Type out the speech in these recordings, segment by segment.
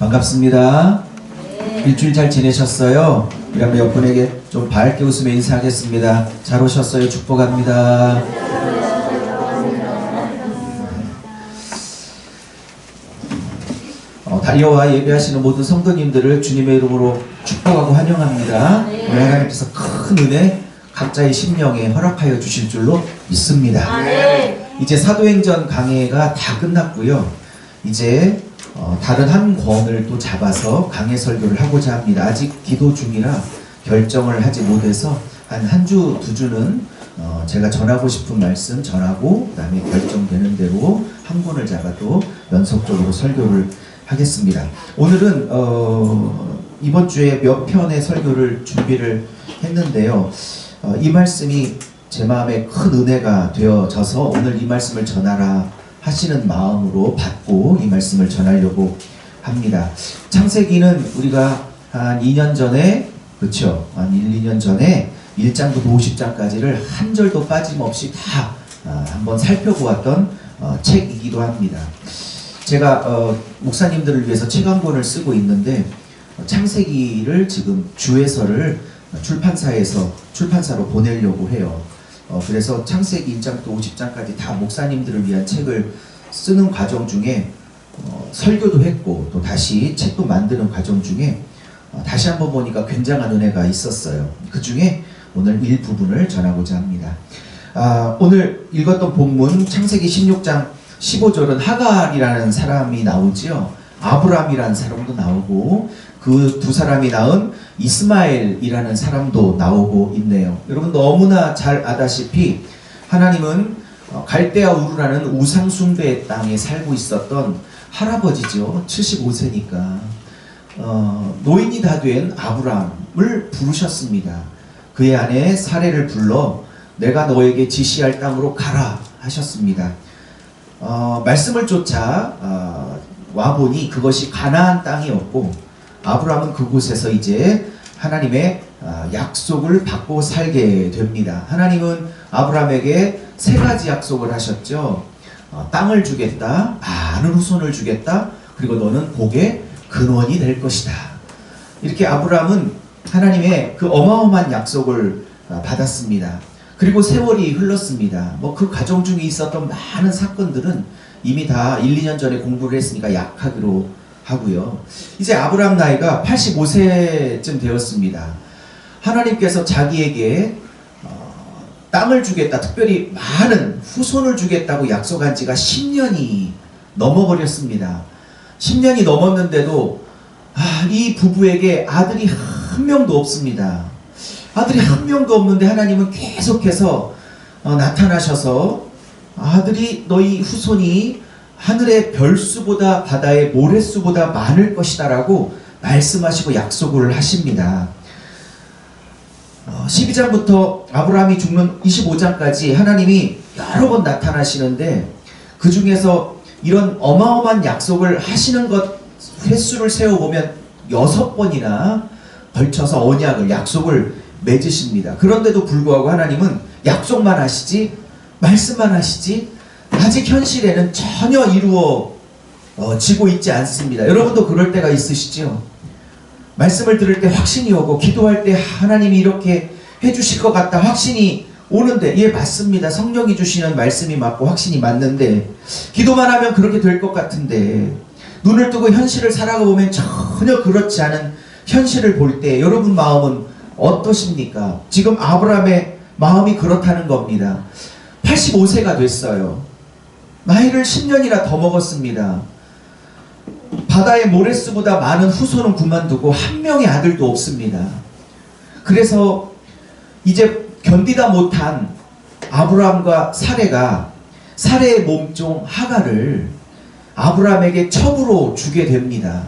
반갑습니다. 일주일 잘 지내셨어요? 우리 한번 옆분에게 좀 밝게 웃으며 인사하겠습니다. 잘 오셨어요? 축복합니다. 달려와 예배하시는 모든 성도님들을 주님의 이름으로 축복하고 환영합니다. 우리 하나님께서 큰 은혜 각자의 심령에 허락하여 주실 줄로 믿습니다. 이제 사도행전 강해가 다 끝났고요. 이제 다른 한 권을 또 잡아서 강해 설교를 하고자 합니다. 아직 기도 중이라 결정을 하지 못해서 한 주, 두 주는 제가 전하고 싶은 말씀 전하고 그 다음에 결정되는 대로 한 권을 잡아도 연속적으로 설교를 하겠습니다. 오늘은 이번 주에 몇 편의 설교를 준비를 했는데요. 이 말씀이 제 마음에 큰 은혜가 되어져서 오늘 이 말씀을 전하라 하시는 마음으로 받고 이 말씀을 전하려고 합니다. 창세기는 우리가 한 2년 전에, 그렇죠? 한 1, 2년 전에 1장부터 50장까지를 한 절도 빠짐없이 다 한번 살펴보았던 책이기도 합니다. 제가 목사님들을 위해서 책 한 권을 쓰고 있는데 창세기를 지금 주에서를 출판사로 보내려고 해요. 그래서 창세기 1장부터 50장까지 다 목사님들을 위한 책을 쓰는 과정 중에 설교도 했고 또 다시 책도 만드는 과정 중에 다시 한번 보니까 굉장한 은혜가 있었어요. 그 중에 오늘 일부분을 전하고자 합니다. 오늘 읽었던 본문 창세기 16장 15절은 하갈이라는 사람이 나오지요. 아브람이라는 사람도 나오고 그 두 사람이 낳은 이스마엘이라는 사람도 나오고 있네요. 여러분 너무나 잘 아다시피 하나님은 갈대아 우르라는 우상 숭배의 땅에 살고 있었던 할아버지죠. 75세니까 노인이 다 된 아브람을 부르셨습니다. 그의 아내 사레를 불러 내가 너에게 지시할 땅으로 가라 하셨습니다. 말씀을 쫓아 와보니 그것이 가나안 땅이었고 아브람은 그곳에서 이제 하나님의 약속을 받고 살게 됩니다. 하나님은 아브람에게 세 가지 약속을 하셨죠. 땅을 주겠다, 많은 후손을 주겠다, 그리고 너는 복의 근원이 될 것이다. 이렇게 아브람은 하나님의 그 어마어마한 약속을 받았습니다. 그리고 세월이 흘렀습니다. 그 과정 중에 있었던 많은 사건들은 이미 다 1, 2년 전에 공부를 했으니까 약하기로 하고요. 이제 아브람 나이가 85세쯤 되었습니다. 하나님께서 자기에게 땅을 주겠다, 특별히 많은 후손을 주겠다고 약속한 지가 10년이 넘어버렸습니다. 10년이 넘었는데도 이 부부에게 아들이 한 명도 없습니다. 아들이 한 명도 없는데 하나님은 계속해서 나타나셔서 아들이 너희 후손이 하늘의 별수보다 바다의 모래수보다 많을 것이다 라고 말씀하시고 약속을 하십니다. 12장부터 아브라함이 죽는 25장까지 하나님이 여러 번 나타나시는데 그 중에서 이런 어마어마한 약속을 하시는 것 횟수를 세어보면 6번이나 걸쳐서 언약을 약속을 맺으십니다. 그런데도 불구하고 하나님은 약속만 하시지 말씀만 하시지 아직 현실에는 전혀 이루어지고 있지 않습니다. 여러분도 그럴 때가 있으시죠? 말씀을 들을 때 확신이 오고 기도할 때 하나님이 이렇게 해주실 것 같다 확신이 오는데 예 맞습니다. 성령이 주시는 말씀이 맞고 확신이 맞는데 기도만 하면 그렇게 될 것 같은데 눈을 뜨고 현실을 살아가 보면 전혀 그렇지 않은 현실을 볼 때 여러분 마음은 어떠십니까? 지금 아브라함의 마음이 그렇다는 겁니다. 85세가 됐어요. 나이를 10년이나 더 먹었습니다. 바다의 모래수보다 많은 후손은 그만두고 한 명의 아들도 없습니다. 그래서 이제 견디다 못한 아브라함과 사레가 사레의 몸종 하갈을 아브라함에게 첩으로 주게 됩니다.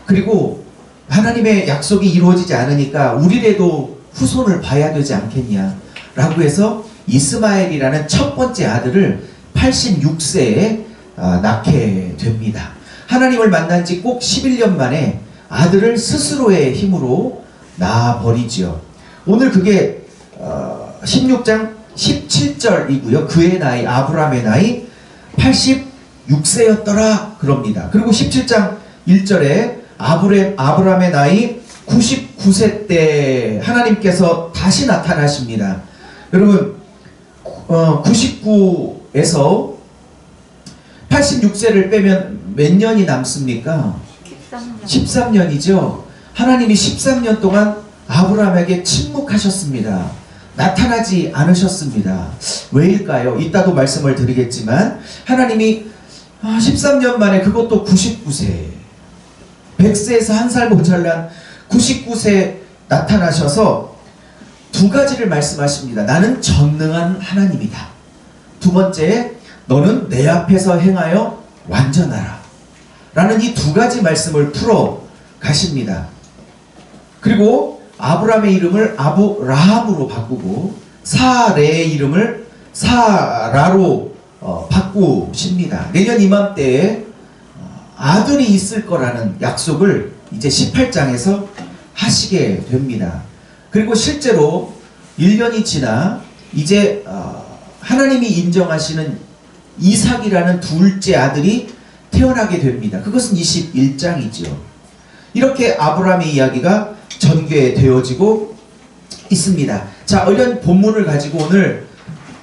그리고 하나님의 약속이 이루어지지 않으니까 우리라도 후손을 봐야 되지 않겠냐 라고 해서 이스마엘이라는 첫 번째 아들을 86세에 낳게 됩니다. 하나님을 만난 지 꼭 11년 만에 아들을 스스로의 힘으로 낳아버리지요. 오늘 그게 16장 17절이고요. 그의 나이, 아브라함의 나이 86세였더라 그럽니다. 그리고 17장 1절에 아브라함의 나이 99세 때 하나님께서 다시 나타나십니다. 여러분 99에서 86세를 빼면 몇 년이 남습니까? 13년이죠. 하나님이 13년 동안 아브라함에게 침묵하셨습니다. 나타나지 않으셨습니다. 왜일까요? 이따도 말씀을 드리겠지만 하나님이 13년 만에, 그것도 99세, 100세에서 한 살 모자란 99세 나타나셔서 두 가지를 말씀하십니다. 나는 전능한 하나님이다. 두 번째, 너는 내 앞에서 행하여 완전하라. 라는 이 두 가지 말씀을 풀어 가십니다. 그리고 아브라함의 이름을 아브라함으로 바꾸고 사레의 이름을 사라로 바꾸십니다. 내년 이맘때에 아들이 있을 거라는 약속을 이제 18장에서 하시게 됩니다. 그리고 실제로 1년이 지나 이제 하나님이 인정하시는 이삭이라는 둘째 아들이 태어나게 됩니다. 그것은 21장이죠. 이렇게 아브라함의 이야기가 전개되어지고 있습니다. 자, 이런 본문을 가지고 오늘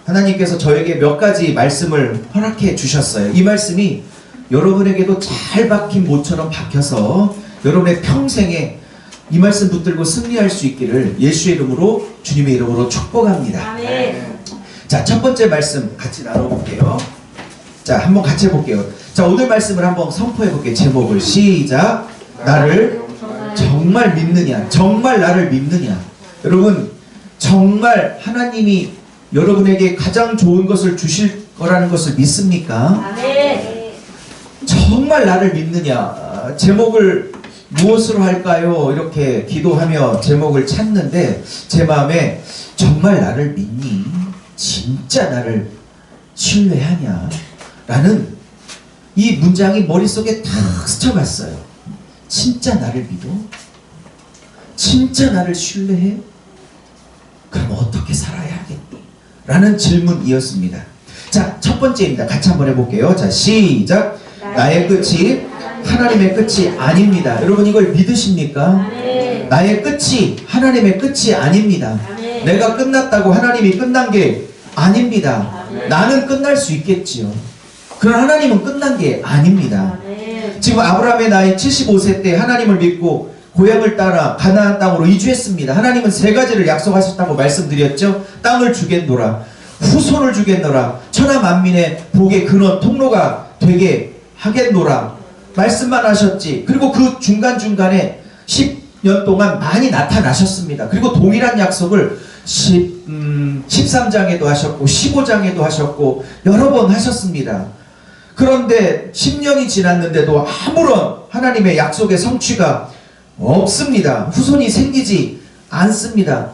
하나님께서 저에게 몇 가지 말씀을 허락해 주셨어요. 이 말씀이 여러분에게도 잘 박힌 못처럼 박혀서 여러분의 평생에 이 말씀 붙들고 승리할 수 있기를 예수의 이름으로, 주님의 이름으로 축복합니다. 아멘. 자, 첫 번째 말씀 같이 나눠볼게요. 자, 한번 같이 해볼게요. 자, 오늘 말씀을 한번 선포해볼게요. 제목을 시작. 나를 정말 믿느냐? 정말 나를 믿느냐? 여러분, 정말 하나님이 여러분에게 가장 좋은 것을 주실 거라는 것을 믿습니까? 아멘. 정말 나를 믿느냐? 제목을 무엇으로 할까요? 이렇게 기도하며 제목을 찾는데 제 마음에 정말 나를 믿니? 진짜 나를 신뢰하냐? 라는 이 문장이 머릿속에 탁 스쳐갔어요. 진짜 나를 믿어? 진짜 나를 신뢰해? 그럼 어떻게 살아야 하겠니? 라는 질문이었습니다. 자, 첫 번째입니다. 같이 한번 해볼게요. 자, 시작. 나의 끝이 하나님의 끝이 아닙니다. 여러분, 이걸 믿으십니까? 아멘. 나의 끝이 하나님의 끝이 아닙니다. 아멘. 내가 끝났다고 하나님이 끝난 게 아닙니다. 아멘. 나는 끝날 수 있겠지요. 그러나 하나님은 끝난 게 아닙니다. 아멘. 지금 아브라함의 나이 75세 때 하나님을 믿고 고향을 따라 가나안 땅으로 이주했습니다. 하나님은 세 가지를 약속하셨다고 말씀드렸죠. 땅을 주겠노라, 후손을 주겠노라, 천하 만민의 복의 근원 통로가 되게 하겠노라 말씀만 하셨지. 그리고 그 중간중간에 10년 동안 많이 나타나셨습니다. 그리고 동일한 약속을 13장에도 하셨고 15장에도 하셨고 여러 번 하셨습니다. 그런데 10년이 지났는데도 아무런 하나님의 약속의 성취가 없습니다. 후손이 생기지 않습니다.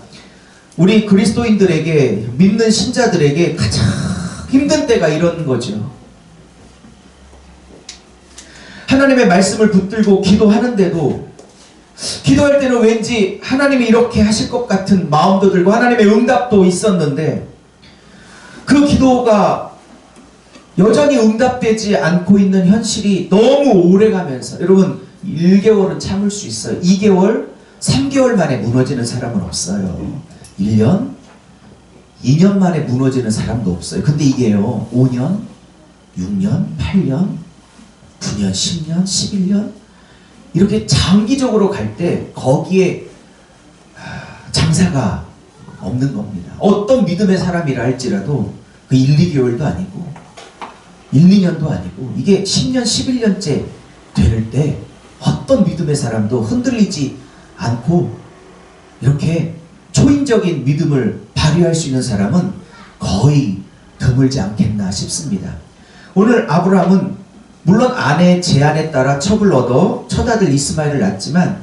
우리 그리스도인들에게, 믿는 신자들에게 가장 힘든 때가 이런 거죠. 하나님의 말씀을 붙들고 기도하는데도 기도할 때는 왠지 하나님이 이렇게 하실 것 같은 마음도 들고 하나님의 응답도 있었는데 그 기도가 여전히 응답되지 않고 있는 현실이 너무 오래가면서, 여러분 1개월은 참을 수 있어요. 2개월, 3개월 만에 무너지는 사람은 없어요. 1년, 2년 만에 무너지는 사람도 없어요. 근데 이게요 5년, 6년, 8년, 9년, 10년, 11년 이렇게 장기적으로 갈 때 거기에 장사가 없는 겁니다. 어떤 믿음의 사람이라 할지라도 그 1, 2개월도 아니고 1, 2년도 아니고 이게 10년, 11년째 될 때 어떤 믿음의 사람도 흔들리지 않고 이렇게 초인적인 믿음을 발휘할 수 있는 사람은 거의 드물지 않겠나 싶습니다. 오늘 아브라함은 물론 아내의 제안에 따라 첩을 얻어 첫아들 이스마엘을 낳았지만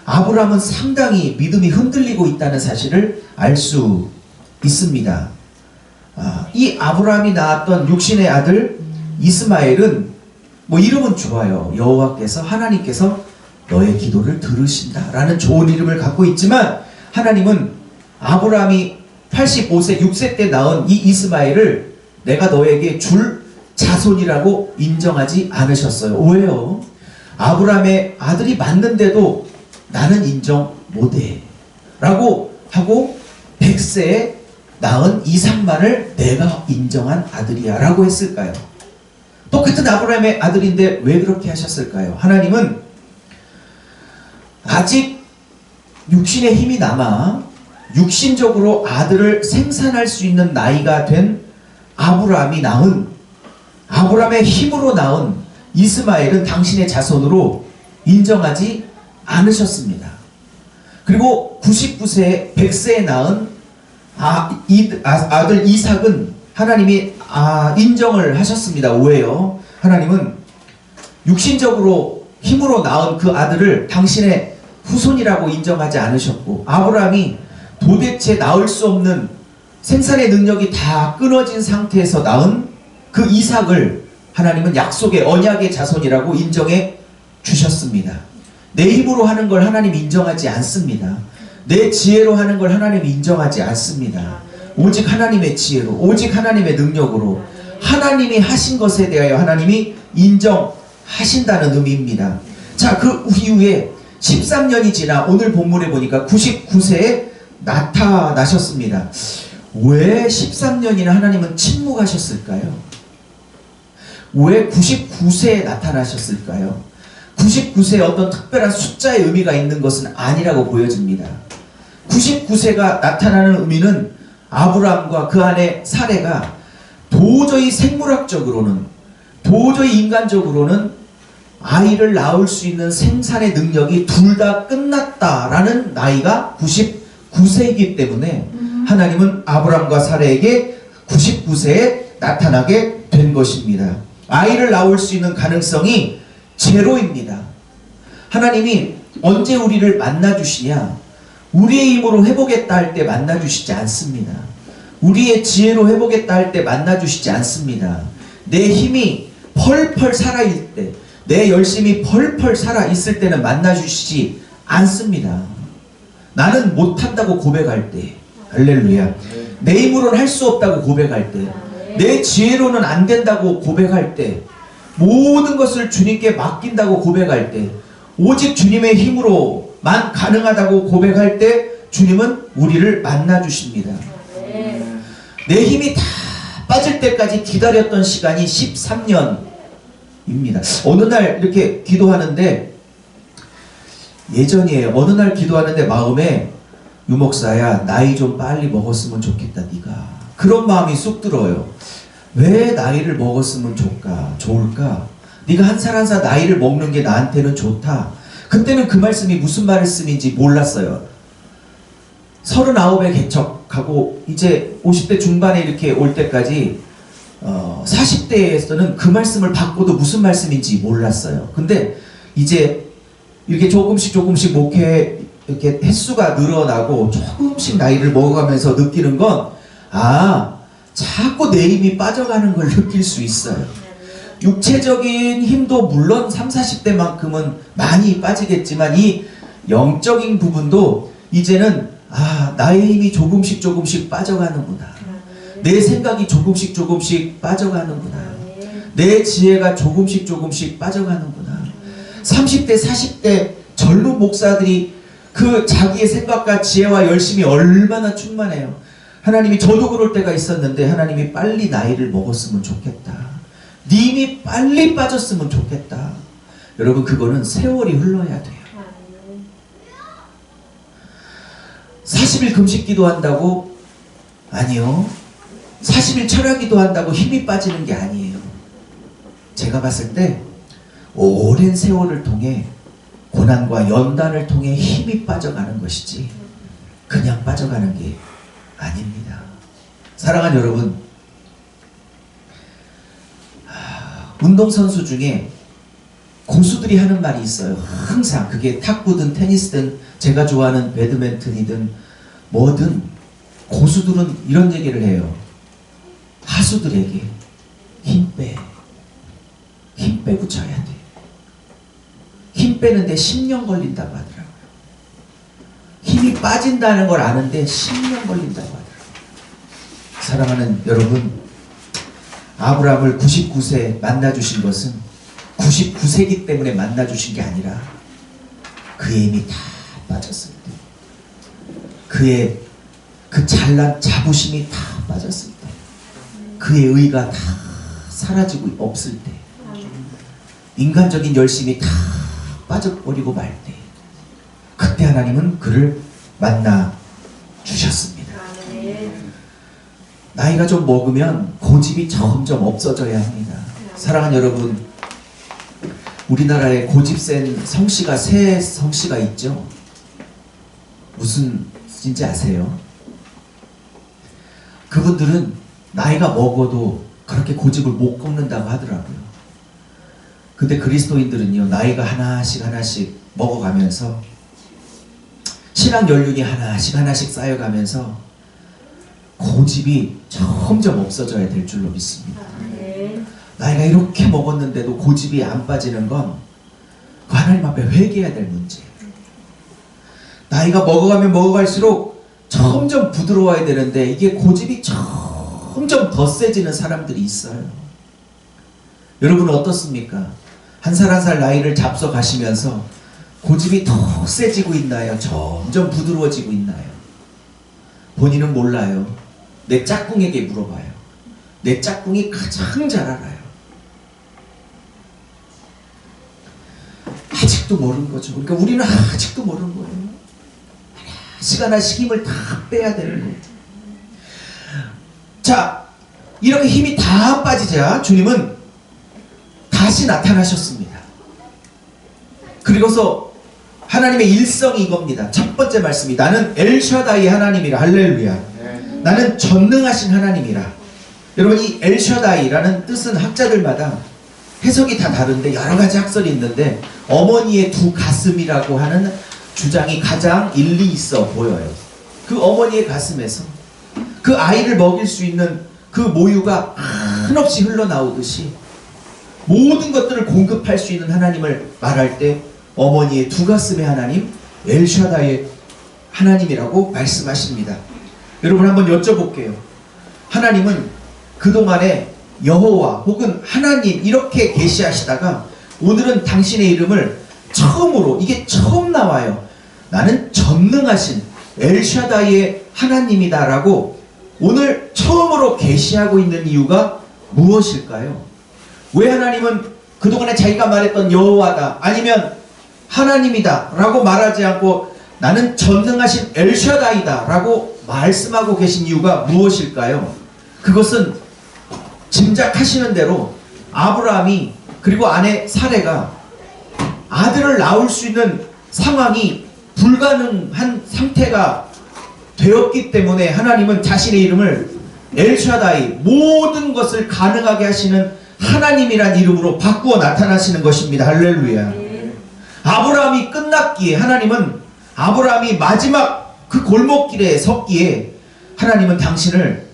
아브라함은 상당히 믿음이 흔들리고 있다는 사실을 알 수 있습니다. 이 아브라함이 낳았던 육신의 아들 이스마엘은 뭐 이름은 좋아요. 여호와께서, 하나님께서 너의 기도를 들으신다 라는 좋은 이름을 갖고 있지만 하나님은 아브라함이 85세 6세 때 낳은 이 이스마엘을 내가 너에게 줄 자손이라고 인정하지 않으셨어요. 왜요? 아브라함의 아들이 맞는데도 나는 인정 못해 라고 하고 100세에 낳은 이삭만을 내가 인정한 아들이야 라고 했을까요? 똑같은 아브라함의 아들인데 왜 그렇게 하셨을까요? 하나님은 아직 육신의 힘이 남아 육신적으로 아들을 생산할 수 있는 나이가 된 아브라함이 낳은, 아브라함의 힘으로 낳은 이스마엘은 당신의 자손으로 인정하지 않으셨습니다. 그리고 99세에 100세에 낳은 아들 이삭은 하나님이 인정을 하셨습니다. 왜요? 하나님은 육신적으로 힘으로 낳은 그 아들을 당신의 후손이라고 인정하지 않으셨고, 아브라함이 도대체 낳을 수 없는 생산의 능력이 다 끊어진 상태에서 낳은 그 이삭을 하나님은 약속의 언약의 자손이라고 인정해 주셨습니다. 내 힘으로 하는 걸 하나님이 인정하지 않습니다. 내 지혜로 하는 걸 하나님이 인정하지 않습니다. 오직 하나님의 지혜로, 오직 하나님의 능력으로 하나님이 하신 것에 대하여 하나님이 인정하신다는 의미입니다. 자, 그 이후에 13년이 지나 오늘 본문에 보니까 99세에 나타나셨습니다. 왜 13년이나 하나님은 침묵하셨을까요? 왜 99세에 나타나셨을까요? 99세에 어떤 특별한 숫자의 의미가 있는 것은 아니라고 보여집니다. 99세가 나타나는 의미는 아브라함과 그 안에 사레가 도저히 생물학적으로는, 도저히 인간적으로는 아이를 낳을 수 있는 생산의 능력이 둘 다 끝났다라는 나이가 99세이기 때문에 하나님은 아브라함과 사레에게 99세에 나타나게 된 것입니다. 아이를 낳을 수 있는 가능성이 제로입니다. 하나님이 언제 우리를 만나주시냐? 우리의 힘으로 해보겠다 할 때 만나주시지 않습니다. 우리의 지혜로 해보겠다 할 때 만나주시지 않습니다. 내 힘이 펄펄 살아있을 때, 내 열심이 펄펄 살아있을 때는 만나주시지 않습니다. 나는 못한다고 고백할 때, 할렐루야. 내 힘으로는 할 수 없다고 고백할 때, 내 지혜로는 안 된다고 고백할 때, 모든 것을 주님께 맡긴다고 고백할 때, 오직 주님의 힘으로만 가능하다고 고백할 때 주님은 우리를 만나주십니다. 내 힘이 다 빠질 때까지 기다렸던 시간이 13년입니다. 어느 날 이렇게 기도하는데, 예전이에요. 어느 날 기도하는데 마음에, 유목사야 나이 좀 빨리 먹었으면 좋겠다 네가. 그런 마음이 쑥 들어요. 왜 나이를 먹었으면 좋을까? 네가 한 살 한 살 나이를 먹는 게 나한테는 좋다. 그때는 그 말씀이 무슨 말씀인지 몰랐어요. 39에 개척하고 이제 50대 중반에 이렇게 올 때까지 40대에서는 그 말씀을 받고도 무슨 말씀인지 몰랐어요. 근데 이제 이렇게 조금씩 목회 이렇게 횟수가 늘어나고 조금씩 나이를 먹어가면서 느끼는 건, 자꾸 내 힘이 빠져가는 걸 느낄 수 있어요. 육체적인 힘도 물론 30, 40대만큼은 많이 빠지겠지만 이 영적인 부분도 이제는 나의 힘이 조금씩 빠져가는구나. 내 생각이 조금씩 빠져가는구나. 내 지혜가 조금씩 빠져가는구나. 30대, 40대 젊은 목사들이 그 자기의 생각과 지혜와 열심이 얼마나 충만해요. 하나님이, 저도 그럴 때가 있었는데 하나님이 빨리 나이를 먹었으면 좋겠다. 네 힘이 빨리 빠졌으면 좋겠다. 여러분, 그거는 세월이 흘러야 돼요. 40일 금식 기도한다고? 아니요. 40일 철야 기도한다고 힘이 빠지는 게 아니에요. 제가 봤을 때 오랜 세월을 통해, 고난과 연단을 통해 힘이 빠져가는 것이지 그냥 빠져가는 게 아닙니다. 사랑하는 여러분, 운동선수 중에 고수들이 하는 말이 있어요. 항상 그게 탁구든 테니스든 제가 좋아하는 배드민턴이든 뭐든 고수들은 이런 얘기를 해요. 하수들에게 힘 빼 붙여야 돼. 힘 빼는데 10년 걸린다고 하더라고요. 힘이 빠진다는 걸 아는데 10년 걸린다고 하더라고요. 사랑하는 여러분, 아브라함을 99세에 만나주신 것은 99세기 때문에 만나주신 게 아니라 그의 힘이 다 빠졌을 때, 그의 그 잘난 자부심이 다 빠졌을 때, 그의 의가 다 사라지고 없을 때, 인간적인 열심이 다 빠져버리고 말 때, 그때 하나님은 그를 만나 주셨습니다. 나이가 좀 먹으면 고집이 점점 없어져야 합니다. 사랑하는 여러분, 우리나라에 고집 센 성씨가 세 성씨가 있죠. 무슨 뜻인지 아세요? 그분들은 나이가 먹어도 그렇게 고집을 못 꺾는다고 하더라고요. 근데 그리스도인들은요, 나이가 하나씩 하나씩 먹어가면서 신앙 연륜이 하나씩 쌓여가면서 고집이 점점 없어져야 될 줄로 믿습니다. 나이가 이렇게 먹었는데도 고집이 안 빠지는 건 그 하나님 앞에 회개해야 될 문제예요. 나이가 먹어가면 먹어갈수록 점점 부드러워야 되는데 이게 고집이 점점 더 세지는 사람들이 있어요. 여러분은 어떻습니까? 한 살 한 살 나이를 잡숴 가시면서 고집이 더 세지고 있나요? 점점 부드러워지고 있나요? 본인은 몰라요. 내 짝꿍에게 물어봐요. 내 짝꿍이 가장 잘 알아요. 아직도 모르는 거죠. 그러니까 우리는 아직도 모르는 거예요. 하나씩 힘을 다 빼야 되는 거예요. 자, 이렇게 힘이 다 빠지자 주님은 다시 나타나셨습니다. 그리고서 하나님의 일성이 이겁니다. 첫 번째 말씀이 나는 엘샤다이 하나님이라. 할렐루야. 나는 전능하신 하나님이라. 여러분, 이 엘샤다이라는 뜻은 학자들마다 해석이 다 다른데 여러 가지 학설이 있는데 어머니의 두 가슴이라고 하는 주장이 가장 일리 있어 보여요. 그 어머니의 가슴에서 그 아이를 먹일 수 있는 그 모유가 한없이 흘러나오듯이 모든 것들을 공급할 수 있는 하나님을 말할 때 어머니의 두 가슴의 하나님, 엘샤다의 하나님이라고 말씀하십니다. 여러분, 한번 여쭤볼게요. 하나님은 그동안에 여호와 혹은 하나님 이렇게 계시하시다가 오늘은 당신의 이름을 처음으로, 이게 처음 나와요. 나는 전능하신 엘샤다이의 하나님이다 라고 오늘 처음으로 계시하고 있는 이유가 무엇일까요? 왜 하나님은 그동안에 자기가 말했던 여호와다 아니면 하나님이다 라고 말하지 않고 나는 전능하신 엘샤다이다 라고 말씀하고 계신 이유가 무엇일까요? 그것은 짐작하시는 대로 아브라함이 그리고 아내 사레가 아들을 낳을 수 있는 상황이 불가능한 상태가 되었기 때문에 하나님은 자신의 이름을 엘샤다이, 모든 것을 가능하게 하시는 하나님이란 이름으로 바꾸어 나타나시는 것입니다. 할렐루야. 아브라함이 끝났기에 하나님은 아브라함이 마지막 그 골목길에 섰기에 하나님은 당신을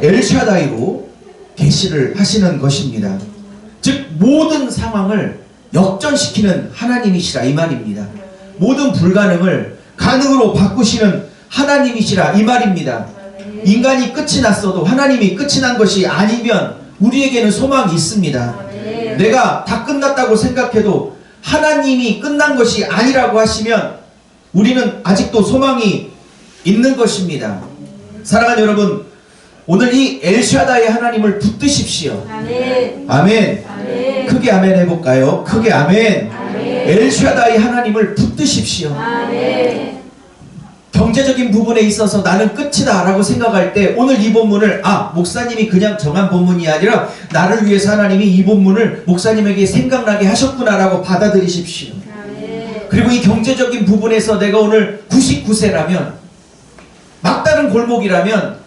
엘샤다이로 계시를 하시는 것입니다. 즉 모든 상황을 역전시키는 하나님이시라 이 말입니다. 모든 불가능을 가능으로 바꾸시는 하나님이시라 이 말입니다. 인간이 끝이 났어도 하나님이 끝이 난 것이 아니면 우리에게는 소망이 있습니다. 내가 다 끝났다고 생각해도 하나님이 끝난 것이 아니라고 하시면 우리는 아직도 소망이 있는 것입니다. 사랑하는 여러분, 오늘 이 엘샤다의 하나님을 붙드십시오. 아멘. 아멘. 아멘. 크게 아멘 해볼까요? 크게 아멘. 아멘. 엘샤다의 하나님을 붙드십시오. 아멘. 경제적인 부분에 있어서 나는 끝이다 라고 생각할 때 오늘 이 본문을 목사님이 그냥 정한 본문이 아니라 나를 위해서 하나님이 이 본문을 목사님에게 생각나게 하셨구나 라고 받아들이십시오. 아멘. 그리고 이 경제적인 부분에서 내가 오늘 99세라면 막다른 골목이라면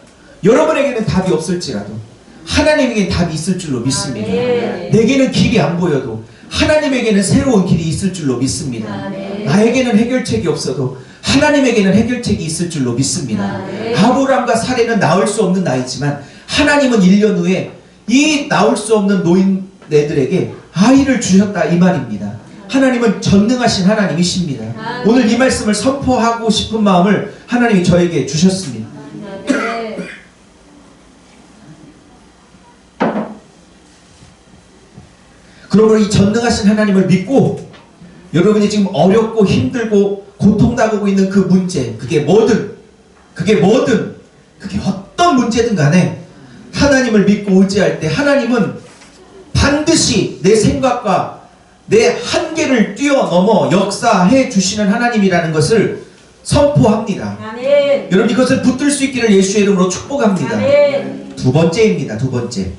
여러분에게는 답이 없을지라도 하나님에게는 답이 있을 줄로 믿습니다. 내게는 길이 안 보여도 하나님에게는 새로운 길이 있을 줄로 믿습니다. 나에게는 해결책이 없어도 하나님에게는 해결책이 있을 줄로 믿습니다. 아브라함과 사레는 낳을 수 없는 나이지만 하나님은 1년 후에 이 낳을 수 없는 노인네들에게 아이를 주셨다 이 말입니다. 하나님은 전능하신 하나님이십니다. 오늘 이 말씀을 선포하고 싶은 마음을 하나님이 저에게 주셨습니다. 그러므로 이 전능하신 하나님을 믿고 여러분이 지금 어렵고 힘들고 고통당하고 있는 그 문제, 그게 어떤 문제든 간에 하나님을 믿고 의지할 때 하나님은 반드시 내 생각과 내 한계를 뛰어넘어 역사해 주시는 하나님이라는 것을 선포합니다. 아멘. 여러분 이것을 붙들 수 있기를 예수의 이름으로 축복합니다. 아멘. 두 번째입니다. 두 번째.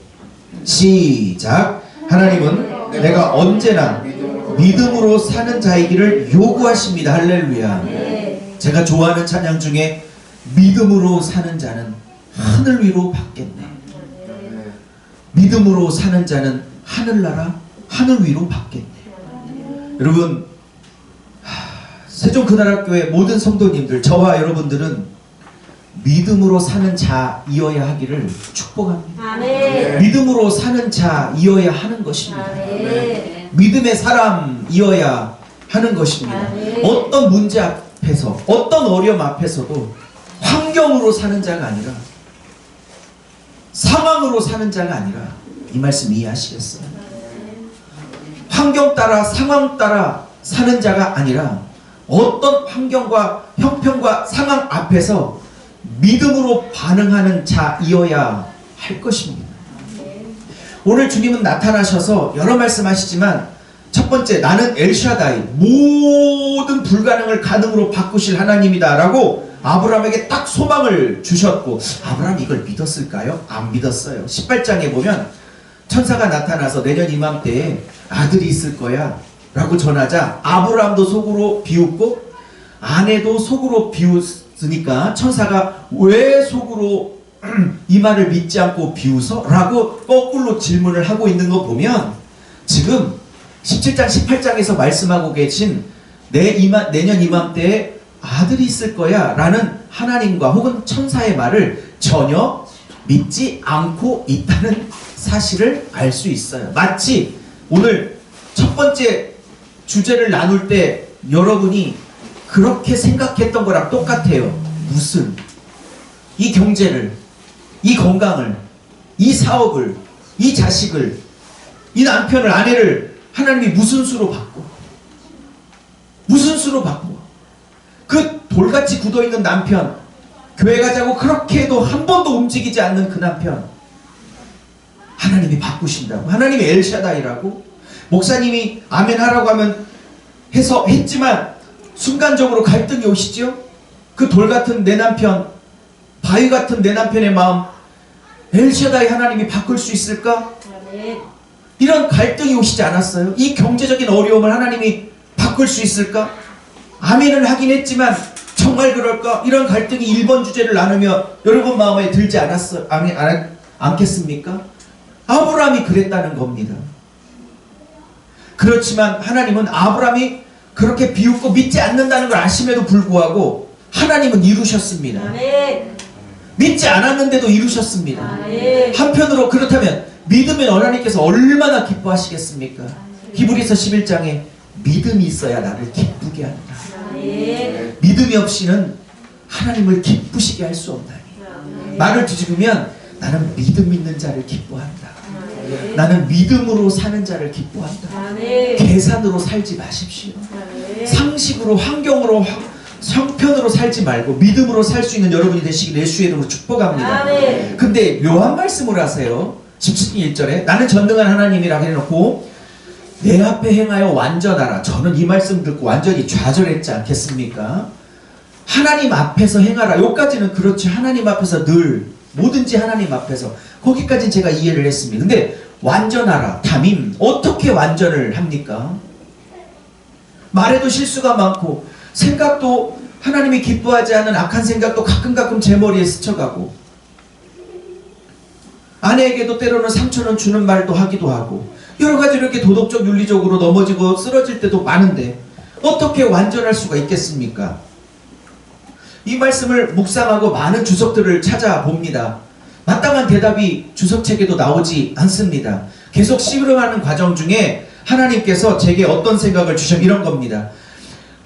시작. 하나님은 내가 언제나 믿음으로 사는 자이기를 요구하십니다. 할렐루야. 네. 제가 좋아하는 찬양 중에 믿음으로 사는 자는 하늘 위로 받겠네. 믿음으로 사는 자는 하늘나라 하늘 위로 받겠네. 여러분 세종그날학교의 모든 성도님들, 저와 여러분들은 믿음으로 사는 자이어야 하기를 축복합니다. 아멘. 믿음으로 사는 자이어야 하는 것입니다. 아멘. 믿음의 사람이어야 하는 것입니다. 아멘. 어떤 문제 앞에서, 어떤 어려움 앞에서도 환경으로 사는 자가 아니라 상황으로 사는 자가 아니라, 이 말씀 이해하시겠어요? 환경 따라 상황 따라 사는 자가 아니라 어떤 환경과 형편과 상황 앞에서 믿음으로 반응하는 자이어야 할 것입니다. 오늘 주님은 나타나셔서 여러 말씀하시지만 첫 번째, 나는 엘샤다이, 모든 불가능을 가능으로 바꾸실 하나님이다 라고 아브라함에게 딱 소망을 주셨고, 아브라함이 이걸 믿었을까요? 안 믿었어요. 18장에 보면 천사가 나타나서 내년 이맘때에 아들이 있을 거야 라고 전하자 아브라함도 속으로 비웃고 아내도 속으로 비웃으니까 천사가 왜 속으로 이 말을 믿지 않고 비웃어? 라고 거꾸로 질문을 하고 있는 거 보면 지금 17장 18장에서 말씀하고 계신 내년 이맘때에 아들이 있을 거야 라는 하나님과 혹은 천사의 말을 전혀 믿지 않고 있다는 사실을 알 수 있어요. 마치 오늘 첫 번째 주제를 나눌 때 여러분이 그렇게 생각했던 거랑 똑같아요. 무슨 이 경제를, 이 건강을, 이 사업을, 이 자식을, 이 남편을, 아내를 하나님이 무슨 수로 바꿔? 무슨 수로 바꿔? 그 돌같이 굳어있는 남편, 교회 가자고 그렇게 해도 한 번도 움직이지 않는 그 남편 하나님이 바꾸신다고. 하나님이 엘샤다이라고. 목사님이 아멘 하라고 하면 했지만 순간적으로 갈등이 오시죠. 그 돌같은 내 남편, 바위 같은 내 남편의 마음 엘샤다이 하나님이 바꿀 수 있을까? 아멘. 이런 갈등이 오시지 않았어요? 이 경제적인 어려움을 하나님이 바꿀 수 있을까? 아멘은 하긴 했지만 정말 그럴까? 이런 갈등이 1번 주제를 나누며 여러분 마음에 들지 않겠습니까? 아브라함이 그랬다는 겁니다. 그렇지만 하나님은 아브라함이 그렇게 비웃고 믿지 않는다는 걸 아심에도 불구하고 하나님은 이루셨습니다. 아멘. 믿지 않았는데도 이루셨습니다. 아멘. 한편으로 그렇다면 믿으면 하나님께서 얼마나 기뻐하시겠습니까? 히브리서 11장에 믿음이 있어야 나를 기쁘게 한다. 아멘. 믿음이 없이는 하나님을 기쁘시게 할 수 없다니. 아멘. 말을 뒤집으면 나는 믿음 있는 자를 기뻐한다. 아멘. 나는 믿음으로 사는 자를 기뻐한다. 아멘. 계산으로 살지 마십시오. 아멘. 상식으로, 환경으로, 형편으로 살지 말고 믿음으로 살 수 있는 여러분이 되시길 예수의 이름으로 축복합니다. 아멘. 근데 묘한 말씀을 하세요. 17장 1절에 나는 전능한 하나님이라고 해놓고 내 앞에 행하여 완전하라. 저는 이 말씀 듣고 완전히 좌절했지 않겠습니까? 하나님 앞에서 행하라. 여기까지는 그렇지. 하나님 앞에서 늘 뭐든지 하나님 앞에서, 거기까지는 제가 이해를 했습니다. 근데 완전하라, 담임, 어떻게 완전을 합니까? 말에도 실수가 많고 생각도 하나님이 기뻐하지 않은 악한 생각도 가끔 제 머리에 스쳐가고, 아내에게도 때로는 상처는 주는 말도 하기도 하고, 여러가지 이렇게 도덕적 윤리적으로 넘어지고 쓰러질 때도 많은데 어떻게 완전할 수가 있겠습니까? 이 말씀을 묵상하고 많은 주석들을 찾아봅니다. 마땅한 대답이 주석책에도 나오지 않습니다. 계속 씨름하는 과정 중에 하나님께서 제게 어떤 생각을 주셔, 이런 겁니다.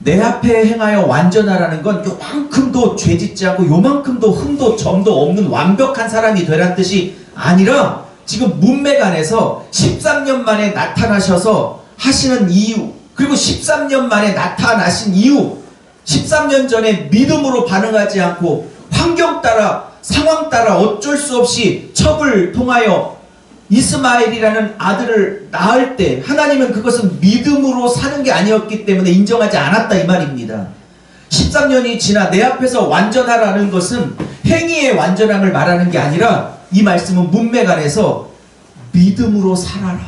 내 앞에 행하여 완전하라는 건 요만큼도 죄짓지 않고 요만큼도 흠도 점도 없는 완벽한 사람이 되란 뜻이 아니라 지금 문맥 안에서 13년 만에 나타나셔서 하시는 이유, 그리고 13년 만에 나타나신 이유, 13년 전에 믿음으로 반응하지 않고 환경 따라 상황 따라 어쩔 수 없이 첩을 통하여 이스마엘이라는 아들을 낳을 때 하나님은 그것은 믿음으로 사는 게 아니었기 때문에 인정하지 않았다 이 말입니다. 13년이 지나 내 앞에서 완전하라는 것은 행위의 완전함을 말하는 게 아니라 이 말씀은 문맥 안에서 믿음으로 살아라.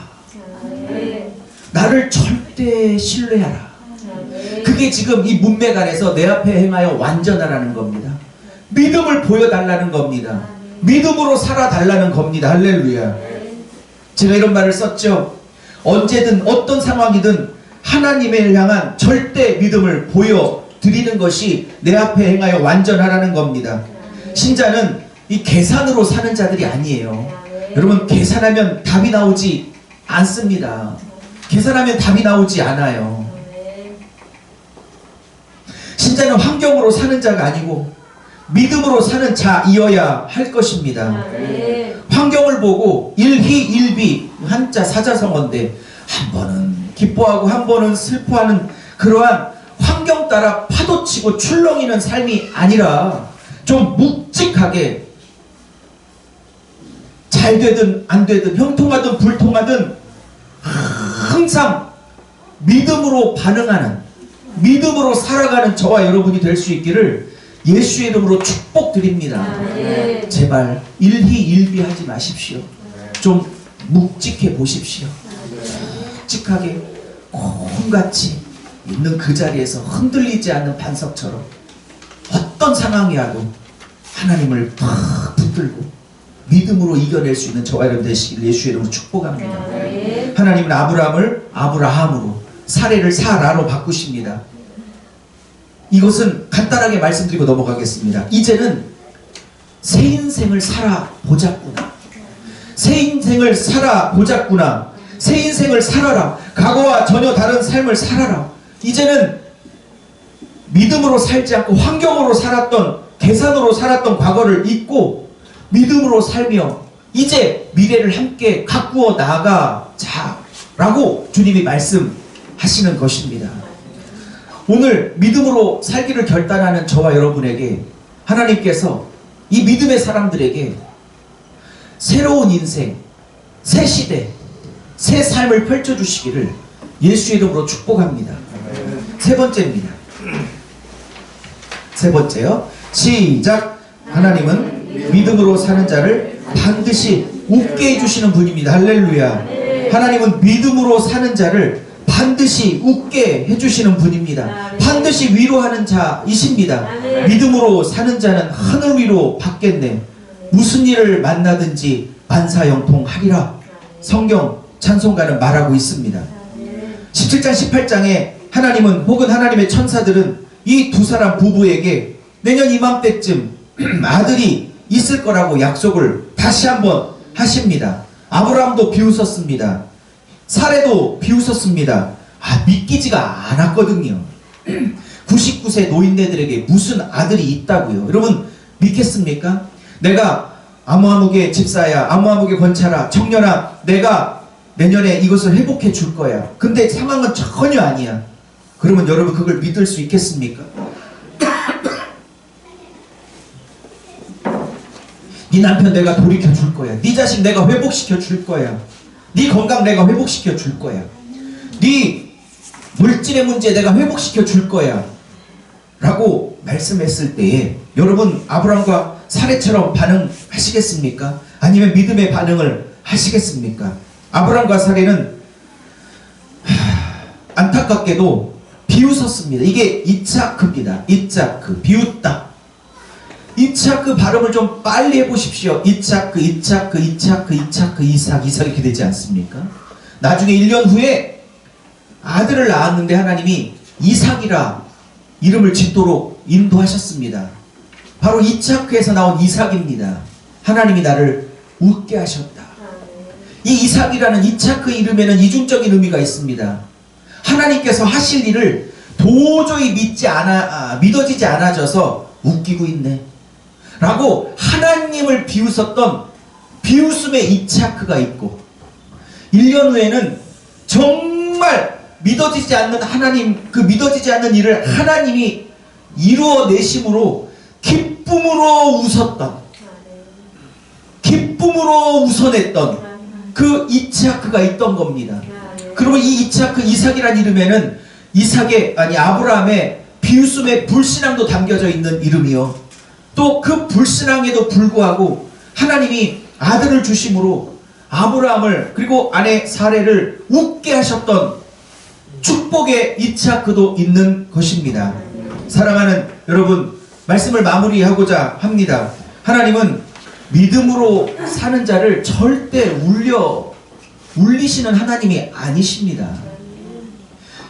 나를 절대 신뢰하라. 그게 지금 이 문맥 안에서 내 앞에 행하여 완전하라는 겁니다. 믿음을 보여달라는 겁니다. 믿음으로 살아달라는 겁니다. 할렐루야. 제가 이런 말을 썼죠. 언제든 어떤 상황이든 하나님을 향한 절대 믿음을 보여드리는 것이 내 앞에 행하여 완전하라는 겁니다. 신자는 이 계산으로 사는 자들이 아니에요. 여러분, 계산하면 답이 나오지 않습니다. 계산하면 답이 나오지 않아요. 신자는 환경으로 사는 자가 아니고 믿음으로 사는 자이어야 할 것입니다. 환경을 보고 일희일비, 한자 사자성어인데 한 번은 기뻐하고 한 번은 슬퍼하는 그러한 환경 따라 파도치고 출렁이는 삶이 아니라 좀 묵직하게 잘 되든 안 되든 형통하든 불통하든 항상 믿음으로 반응하는, 믿음으로 살아가는 저와 여러분이 될 수 있기를 예수의 이름으로 축복드립니다. 제발 일희일비하지 마십시오. 좀 묵직해 보십시오. 묵직하게 콩같이 있는 그 자리에서 흔들리지 않는 반석처럼 어떤 상황이 와도 하나님을 팍 붙들고 믿음으로 이겨낼 수 있는 저와 여러분 되시길 예수의 이름으로 축복합니다. 하나님은 아브라함을 아브라함으로, 사례를 사라로 바꾸십니다. 이것은 간단하게 말씀드리고 넘어가겠습니다. 이제는 새 인생을 살아보자꾸나. 새 인생을 살아보자꾸나. 새 인생을 살아라. 과거와 전혀 다른 삶을 살아라. 이제는 믿음으로 살지 않고 환경으로 살았던, 계산으로 살았던 과거를 잊고 믿음으로 살며 이제 미래를 함께 가꾸어 나가자라고 주님이 말씀하시는 것입니다. 오늘 믿음으로 살기를 결단하는 저와 여러분에게 하나님께서 이 믿음의 사람들에게 새로운 인생, 새 시대, 새 삶을 펼쳐주시기를 예수의 이름으로 축복합니다. 세 번째입니다. 세 번째요. 시작. 하나님은 믿음으로 사는 자를 반드시 웃게 해주시는 분입니다. 할렐루야. 하나님은 믿음으로 사는 자를 반드시 웃게 해주시는 분입니다. 반드시 위로하는 자이십니다. 믿음으로 사는 자는 하늘 위로 받겠네. 무슨 일을 만나든지 만사형통하리라. 성경 찬송가는 말하고 있습니다. 17장 18장에 하나님은 혹은 하나님의 천사들은 이 두 사람 부부에게 내년 이맘때쯤 아들이 있을 거라고 약속을 다시 한번 하십니다. 아브라함도 비웃었습니다. 사례도 비웃었습니다. 믿기지가 않았거든요. 99세 노인네들에게 무슨 아들이 있다고요? 여러분 믿겠습니까? 내가 아무아무개 집사야, 아무아무개 권차라, 청년아, 내가 내년에 이것을 회복해 줄 거야. 근데 상황은 전혀 아니야. 그러면 여러분 그걸 믿을 수 있겠습니까? 네 남편 내가 돌이켜 줄 거야. 네 자식 내가 회복시켜 줄 거야. 네 건강 내가 회복시켜 줄 거야. 네 물질의 문제 내가 회복시켜 줄 거야. 라고 말씀했을 때에 여러분 아브라함과 사례처럼 반응하시겠습니까? 아니면 믿음의 반응을 하시겠습니까? 아브라함과 사례는 안타깝게도 비웃었습니다. 이게 이차크입니다. 이차크, 비웃다. 이차크 발음을 좀 빨리 해보십시오. 이차크, 이차크, 이차크, 이차크, 이삭, 이삭 이렇게 되지 않습니까? 나중에 1년 후에 아들을 낳았는데 하나님이 이삭이라 이름을 짓도록 인도하셨습니다. 바로 이차크에서 나온 이삭입니다. 하나님이 나를 웃게 하셨다. 이 이삭이라는 이차크 이름에는 이중적인 의미가 있습니다. 하나님께서 하실 일을 도저히 믿어지지 않아져서 웃기고 있네 라고 하나님을 비웃었던 비웃음의 이츠하크가 있고 1년 후에는 정말 믿어지지 않는 하나님, 그 믿어지지 않는 일을 하나님이 이루어내심으로 기쁨으로 웃었던, 기쁨으로 웃어냈던 그 이츠하크가 있던 겁니다. 그리고 이 이츠하크, 이삭이란 이름에는 아브라함의 비웃음의 불신앙도 담겨져 있는 이름이요, 또 그 불신앙에도 불구하고 하나님이 아들을 주심으로 아브라함을 그리고 아내 사레를 웃게 하셨던 축복의 이츠하크도 있는 것입니다. 사랑하는 여러분, 말씀을 마무리하고자 합니다. 하나님은 믿음으로 사는 자를 절대 울리시는 하나님이 아니십니다.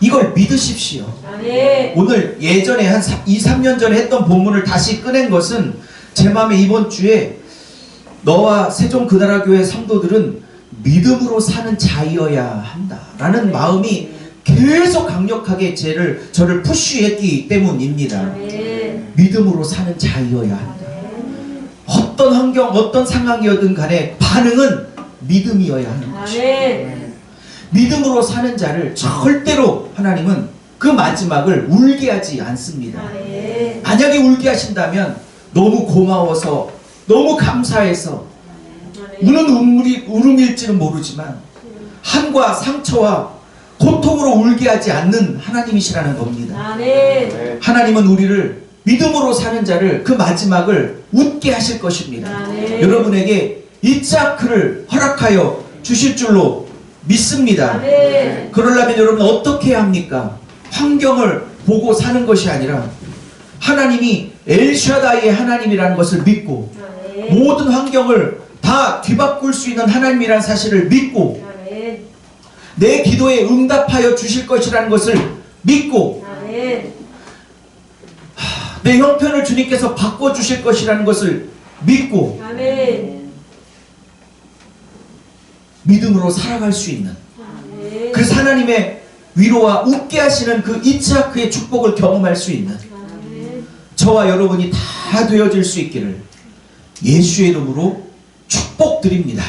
이걸 믿으십시오. 오늘 예전에 한 2, 3년 전에 했던 본문을 다시 꺼낸 것은 제 마음에 이번 주에 너와 세종그나라교회 성도들은 믿음으로 사는 자이어야 한다 라는 마음이 계속 강력하게 저를 푸시했기 때문입니다. 믿음으로 사는 자이어야 한다. 어떤 환경, 어떤 상황이어든 간에 반응은 믿음이어야 하는 것입니다. 믿음으로 사는 자를 절대로 하나님은 그 마지막을 울게 하지 않습니다. 만약에 울게 하신다면 너무 고마워서, 너무 감사해서 우는 울음일지는 모르지만 한과 상처와 고통으로 울게 하지 않는 하나님이시라는 겁니다. 하나님은 우리를 믿음으로 사는 자를 그 마지막을 웃게 하실 것입니다. 여러분에게 이츠하크를 허락하여 주실 줄로 믿습니다. 그러려면 여러분 어떻게 해야 합니까? 환경을 보고 사는 것이 아니라 하나님이 엘샤다이의 하나님이라는 것을 믿고 모든 환경을 다 뒤바꿀 수 있는 하나님이라는 사실을 믿고 내 기도에 응답하여 주실 것이라는 것을 믿고 내 형편을 주님께서 바꿔주실 것이라는 것을 믿고 믿음으로 살아갈 수 있는, 그래서 하나님의 위로와 웃게 하시는 그 이츠하크의 축복을 경험할 수 있는 저와 여러분이 다 되어질 수 있기를 예수의 이름으로 축복드립니다.